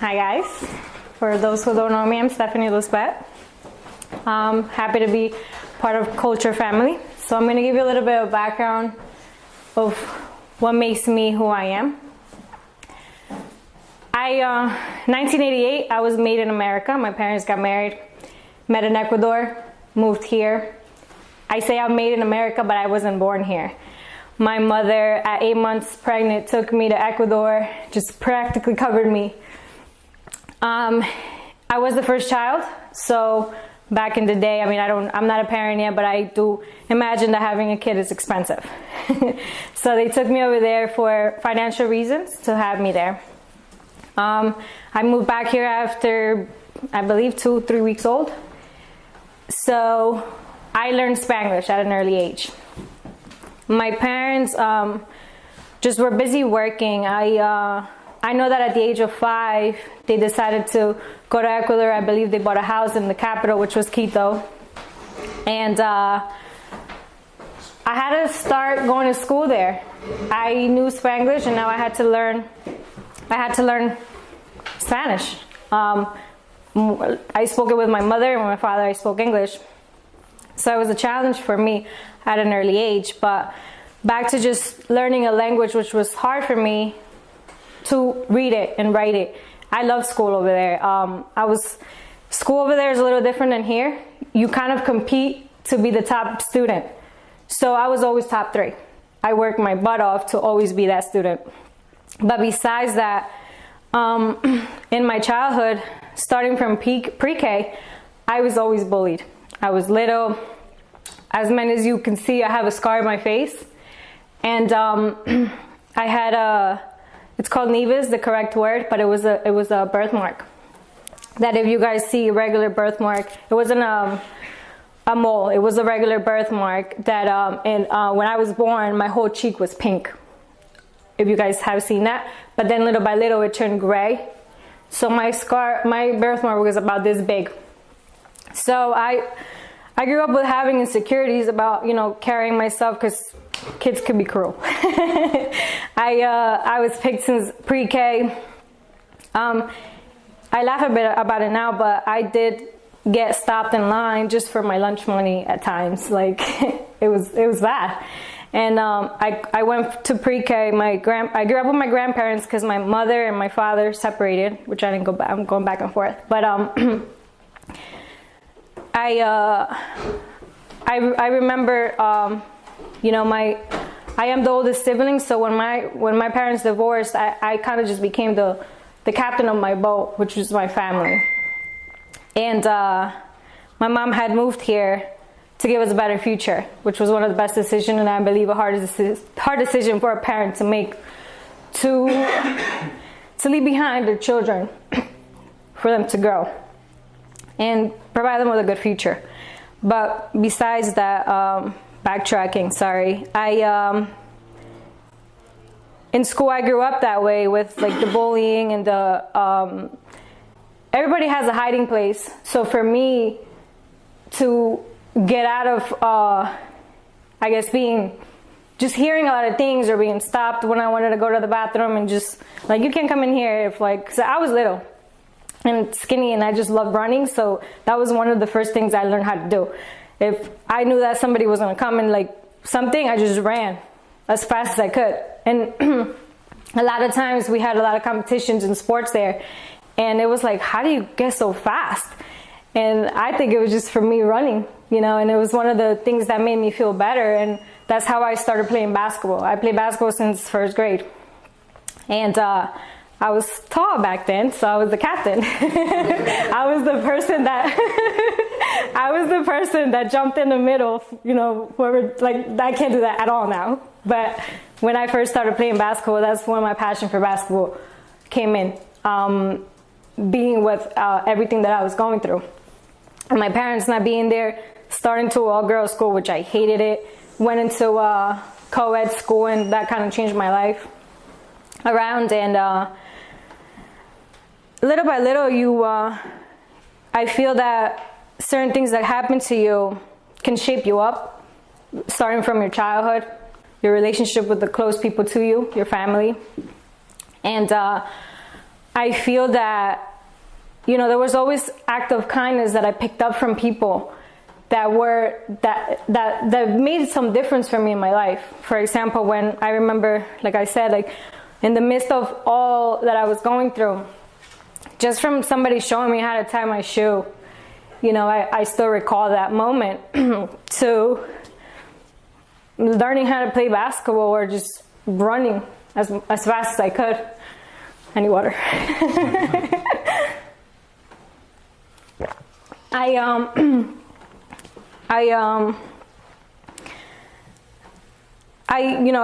Hi guys. For those who don't know me, I'm Stephanie Luzbet. Happy to be part of Culture Family. So I'm going to give you a little bit of background of what makes me who I am. 1988, I was made in America. My parents got married, met in Ecuador, moved here. I say I'm made in America, but I wasn't born here. My mother, at 8 months pregnant, took me to Ecuador, just practically covered me. I was the first child, so back in the day, I'm not a parent yet, but I do imagine that having a kid is expensive. So they took me over there for financial reasons to have me there. I moved back here after, I believe, 2-3 weeks old. So I learned Spanglish at an early age. My parents just were busy working. I know that at the age of 5, they decided to go to Ecuador. I believe they bought a house in the capital, which was Quito. And I had to start going to school there. I knew Spanglish, and now I had to learn Spanish. I spoke it with my mother, and with my father I spoke English. So it was a challenge for me at an early age. But back to just learning a language which was hard for me to read it and write it. I love school over there. School over there is a little different than here. You kind of compete to be the top student. So I was always top 3. I worked my butt off to always be that student. But besides that, in my childhood, starting from pre-K, I was always bullied. I was little. As many as you can see, I have a scar on my face. And I had it's called nevus, the correct word, but it was a birthmark. That if you guys see a regular birthmark, it wasn't a mole, it was a regular birthmark that when I was born, my whole cheek was pink. If you guys have seen that. But then little by little it turned gray. So my birthmark was about this big. So I grew up with having insecurities about, carrying myself, because kids could be cruel. I was picked since pre-K. I laugh a bit about it now, but I did get stopped in line just for my lunch money at times. Like it was bad. And I went to pre-K. I grew up with my grandparents because my mother and my father separated, which I didn't go back. I'm going back and forth. But I remember, I am the oldest sibling, so when my parents divorced, I kind of just became the captain of my boat, which was my family. And my mom had moved here to give us a better future, which was one of the best decisions, and I believe a hard decision for a parent to make, to leave behind their children for them to grow and provide them with a good future. But besides that, backtracking, sorry. In school I grew up that way with like the bullying and the, everybody has a hiding place. So for me to get out of, just hearing a lot of things or being stopped when I wanted to go to the bathroom and just like, you can't come in here cause I was little and skinny and I just loved running. So that was one of the first things I learned how to do. If I knew that somebody was going to come and like something, I just ran as fast as I could. And a lot of times we had a lot of competitions in sports there. And it was like, how do you get so fast? And I think it was just from me running, and it was one of the things that made me feel better. And that's how I started playing basketball. I played basketball since 1st grade. And I was tall back then, so I was the captain. I was the person that jumped in the middle, whoever, like, I can't do that at all now. But when I first started playing basketball, that's when my passion for basketball came in, being with everything that I was going through. And my parents not being there, starting to all-girls school, which I hated it, went into co-ed school, and that kind of changed my life around. And little by little, I feel that certain things that happen to you can shape you up, starting from your childhood, your relationship with the close people to you, your family. And I feel that, there was always act of kindness that I picked up from people that made some difference for me in my life. For example, when I remember, like I said, like in the midst of all that I was going through, just from somebody showing me how to tie my shoe, I still recall that moment to learning how to play basketball or just running as fast as I could. I need water.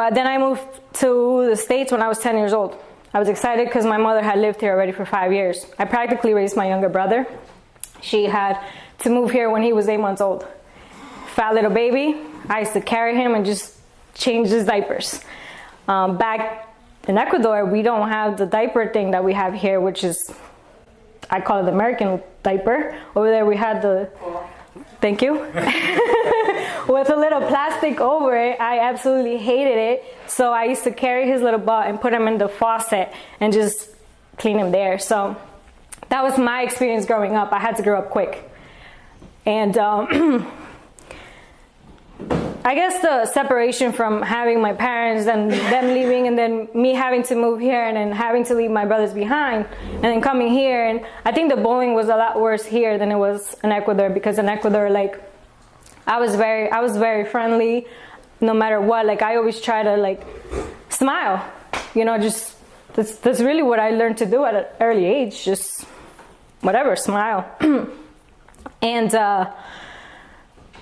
Then I moved to the States when I was 10 years old. I was excited because my mother had lived here already for 5 years. I practically raised my younger brother. She had to move here when he was 8 months old. Fat little baby. I used to carry him and just change his diapers. Back in Ecuador, we don't have the diaper thing that we have here, which is, I call it the American diaper. Over there we had the, thank you, with a little plastic over it. I absolutely hated it. So I used to carry his little butt and put him in the faucet and just clean him there. So that was my experience growing up. I had to grow up quick. And I guess the separation from having my parents and them leaving and then me having to move here and then having to leave my brothers behind and then coming here, and I think the bullying was a lot worse here than it was in Ecuador, because in Ecuador, like, I was very friendly no matter what. Like, I always try to like smile, just that's really what I learned to do at an early age, just whatever, smile. And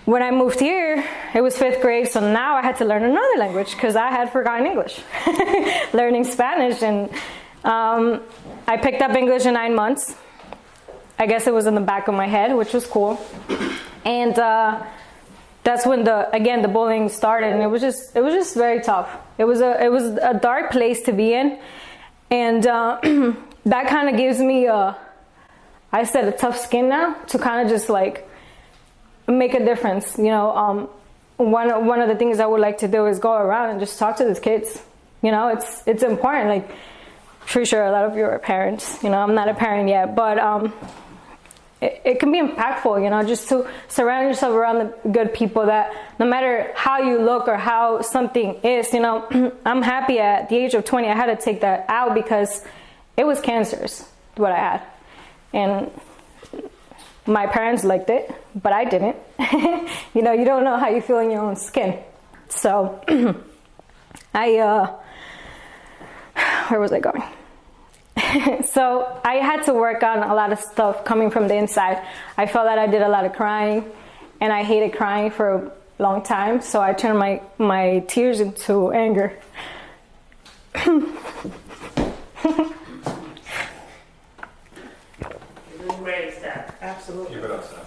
when I moved here, it was 5th grade, so now I had to learn another language because I had forgotten English. Learning Spanish, and I picked up English in 9 months. I guess it was in the back of my head, which was cool. And that's when the bullying started, and it was just very tough. It was a dark place to be in, and that kind of gives me a tough skin now to kind of just like make a difference. One of the things I would like to do is go around and just talk to these kids. It's important. Like, pretty sure a lot of you are parents. I'm not a parent yet, but it can be impactful. Just to surround yourself around the good people that no matter how you look or how something is, I'm happy at the age of 20 I had to take that out because it was cancerous, what I had, and my parents liked it, but I didn't. You don't know how you feel in your own skin. So, where was I going? So I had to work on a lot of stuff coming from the inside. I felt that I did a lot of crying, and I hated crying for a long time. So I turned my tears into anger. Raise that, absolutely. Keep it up, Sam.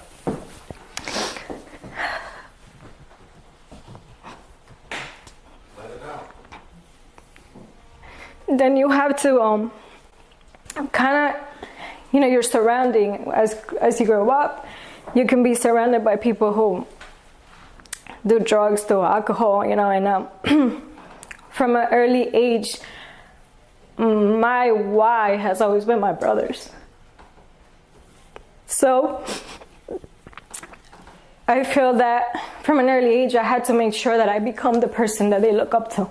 Let it out. Then you have to kind of, your surrounding as you grow up, you can be surrounded by people who do drugs, do alcohol, and from an early age, my why has always been my brothers. So I feel that from an early age, I had to make sure that I become the person that they look up to.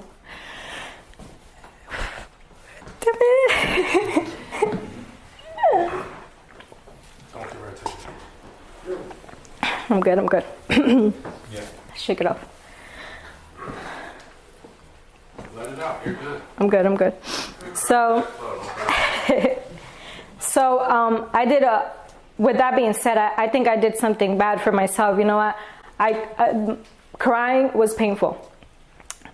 I'm good. Yeah. Shake it off. Let it out. You're good. I'm good. So, I did with that being said, I think I did something bad for myself. I crying was painful,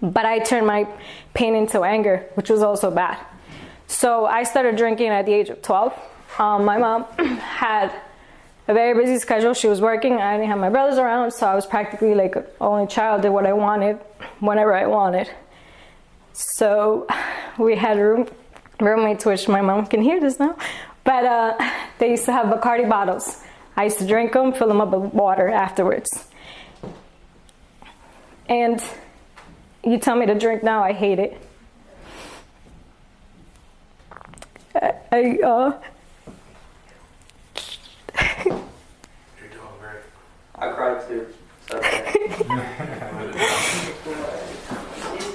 but I turned my pain into anger, which was also bad. So I started drinking at the age of 12. My mom had a very busy schedule. She was working. I didn't have my brothers around, so I was practically like an only child, did what I wanted, whenever I wanted. So we had roommates, which my mom can hear this now, but they used to have Bacardi bottles. I used to drink them, fill them up with water afterwards. And you tell me to drink now, I hate it. I You're doing great. I cried too. So okay. Let it out.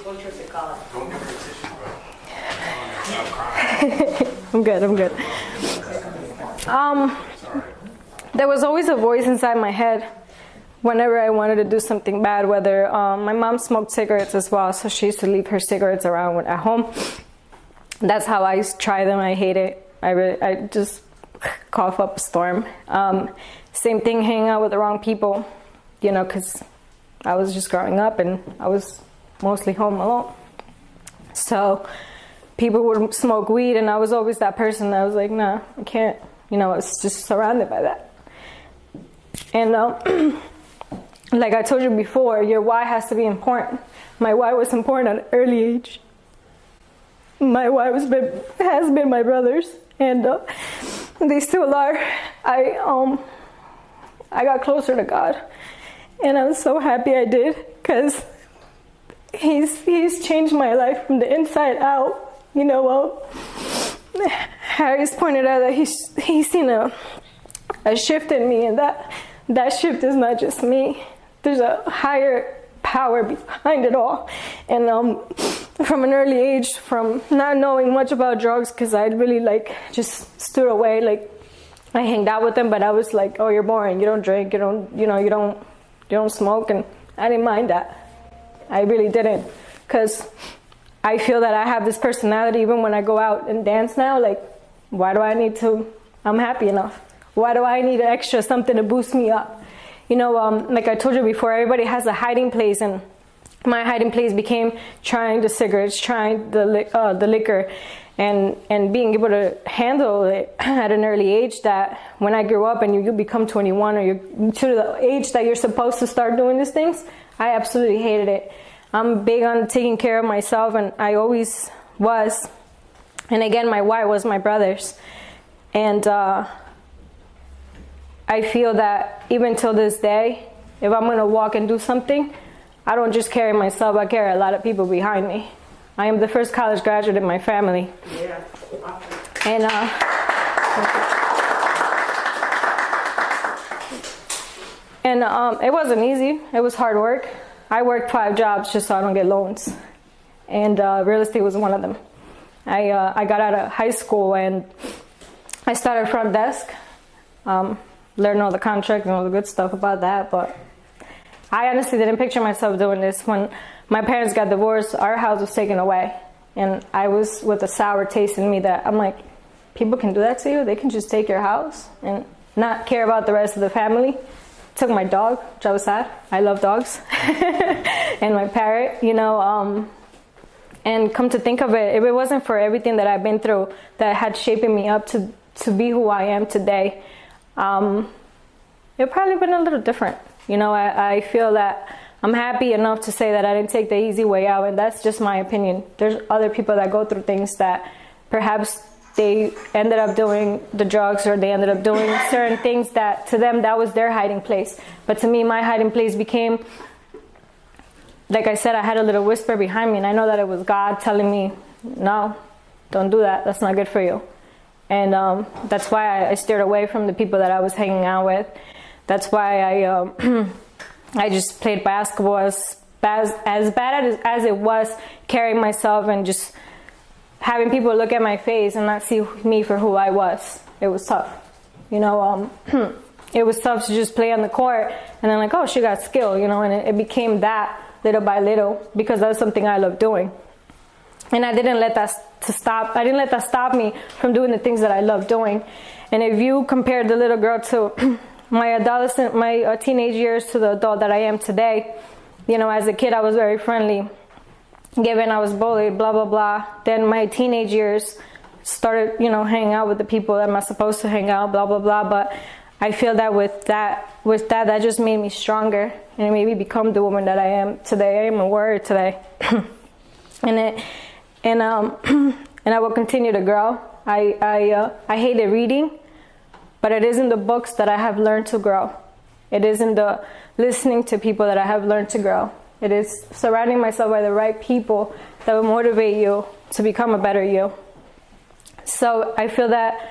What trip to college? Don't give her a tissue, bro. Stop crying. I'm good. It's all right. There was always a voice inside my head whenever I wanted to do something bad, whether my mom smoked cigarettes as well, so she used to leave her cigarettes around at home. That's how I try them. I hate it. I just cough up a storm. Same thing, hanging out with the wrong people, you know, because I was just growing up and I was mostly home alone. So people would smoke weed and I was always that person that was like, nah, I can't. You know, I was just surrounded by that. And like I told you before, your why has to be important. My why was important at an early age. My why has been my brothers, and they still are. I got closer to God, and I'm so happy I did, because he's changed my life from the inside out. You know, Harry's pointed out that he's seen a shift in me, and that shift is not just me. There's a higher power behind it all. And from an early age, from not knowing much about drugs, because I really just stood away. Like, I hanged out with them, but I was like, oh, you're boring, you don't drink, you don't smoke, and I didn't mind that. I really didn't, because I feel that I have this personality even when I go out and dance now. Like, why do I need to? I'm happy enough. Why do I need extra something to boost me up? You know, like I told you before, everybody has a hiding place, and my hiding place became trying the cigarettes, trying the liquor, and being able to handle it at an early age. That when I grew up and you become 21, or you're to the age that you're supposed to start doing these things, I absolutely hated it. I'm big on taking care of myself, and I always was. And again, my why was my brothers. And I feel that even till this day, if I'm going to walk and do something, I don't just carry myself, I carry a lot of people behind me. I am the first college graduate in my family. Yeah. And it wasn't easy. It was hard work. I worked 5 jobs just so I don't get loans. And real estate was one of them. I got out of high school and I started front desk. Learned all the contracts and all the good stuff about that, but I honestly didn't picture myself doing this. When my parents got divorced, our house was taken away, and I was with a sour taste in me that I'm like, people can do that to you? They can just take your house and not care about the rest of the family? Took my dog, which I was sad. I love dogs. And my parrot, you know, and come to think of it, if it wasn't for everything that I've been through that had shaping me up to be who I am today, it probably been a little different. You know, I feel that I'm happy enough to say that I didn't take the easy way out, and that's just my opinion. There's other people that go through things that perhaps they ended up doing the drugs, or they ended up doing certain things that to them that was their hiding place. But to me, my hiding place became, like I said, I had a little whisper behind me, and I know that it was God telling me, no, don't do that. That's not good for you. And that's why I steered away from the people that I was hanging out with. That's why I just played basketball as bad as it was, carrying myself and just having people look at my face and not see me for who I was. It was tough. You know, it was tough to just play on the court and then like, oh, she got skill, you know, and it became that little by little, because that's something I love doing. And I didn't let that stop me from doing the things that I love doing. And if you compare the little girl to my teenage years to the adult that I am today, you know, as a kid I was very friendly, given I was bullied, blah blah blah. Then my teenage years started, you know, hanging out with the people that I'm not supposed to hang out, blah blah blah. But I feel that with that just made me stronger, and it made me become the woman that I am today. I am a warrior today. And I will continue to grow. I hated reading, but it is in the books that I have learned to grow. It is in the listening to people that I have learned to grow. It is surrounding myself by the right people that will motivate you to become a better you. So I feel that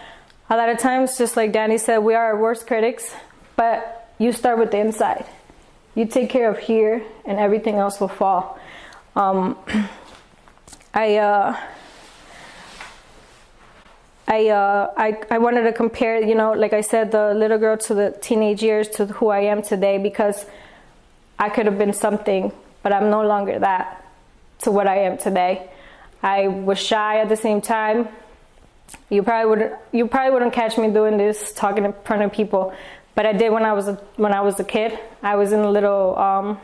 a lot of times, just like Danny said, we are our worst critics, but you start with the inside. You take care of here and everything else will fall. I wanted to compare, like I said, the little girl to the teenage years to who I am today, because I could have been something, but I'm no longer that to what I am today. I was shy at the same time. You probably wouldn't catch me doing this, talking in front of people, but I did when I was a kid. I was in a little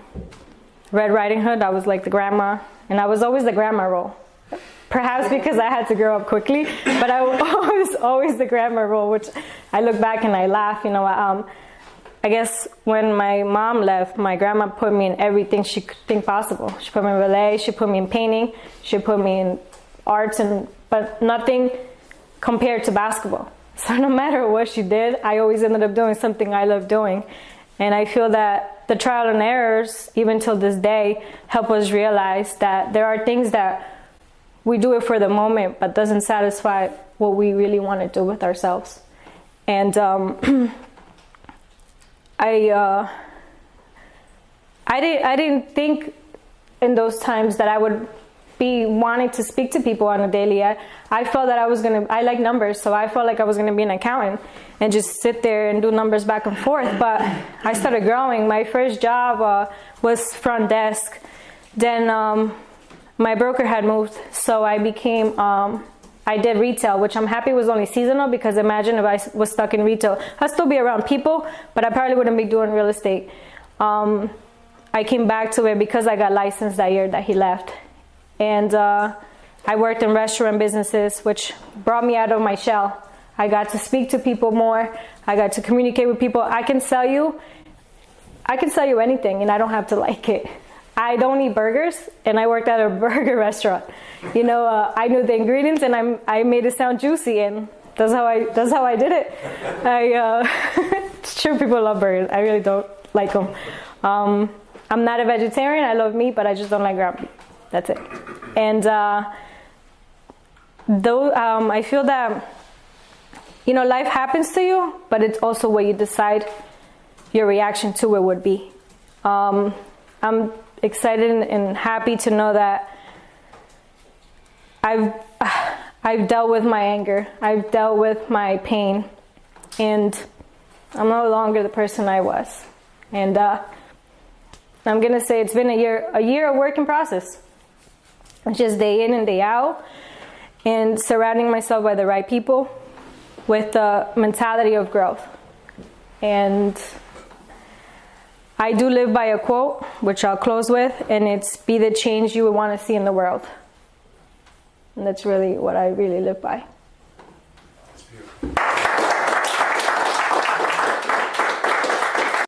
Red Riding Hood. I was like the grandma, and I was always the grandma role. Perhaps because I had to grow up quickly, but I was always the grandma role, which I look back and I laugh. I guess when my mom left, my grandma put me in everything she could think possible. She put me in ballet, she put me in painting, she put me in arts, but nothing compared to basketball. So no matter what she did, I always ended up doing something I love doing. And I feel that the trial and errors, even till this day, help us realize that there are things that we do it for the moment, but doesn't satisfy what we really want to do with ourselves. And I didn't think in those times that I would be wanting to speak to people on a daily. I felt that I like numbers, so I felt like I was going to be an accountant and just sit there and do numbers back and forth. But I started growing. My first job was front desk. Then my broker had moved, so I became, I did retail, which I'm happy was only seasonal, because imagine if I was stuck in retail. I'd still be around people, but I probably wouldn't be doing real estate. I came back to it because I got licensed that year that he left. And I worked in restaurant businesses, which brought me out of my shell. I got to speak to people more. I got to communicate with people. I can sell you anything, and I don't have to like it. I don't eat burgers, and I worked at a burger restaurant. I knew the ingredients, and I made it sound juicy, and that's how I did it. It's true, people love burgers. I really don't like them. I'm not a vegetarian. I love meat, but I just don't like ground beef. That's it. And I feel that life happens to you, but it's also what you decide your reaction to it would be. I'm excited and happy to know that I've dealt with my anger, I've dealt with my pain, and I'm no longer the person I was. And I'm gonna say it's been a year of work in process. It's just day in and day out, and surrounding myself by the right people with the mentality of growth. And I do live by a quote, which I'll close with, and it's, be the change you would want to see in the world. And that's really what I really live by.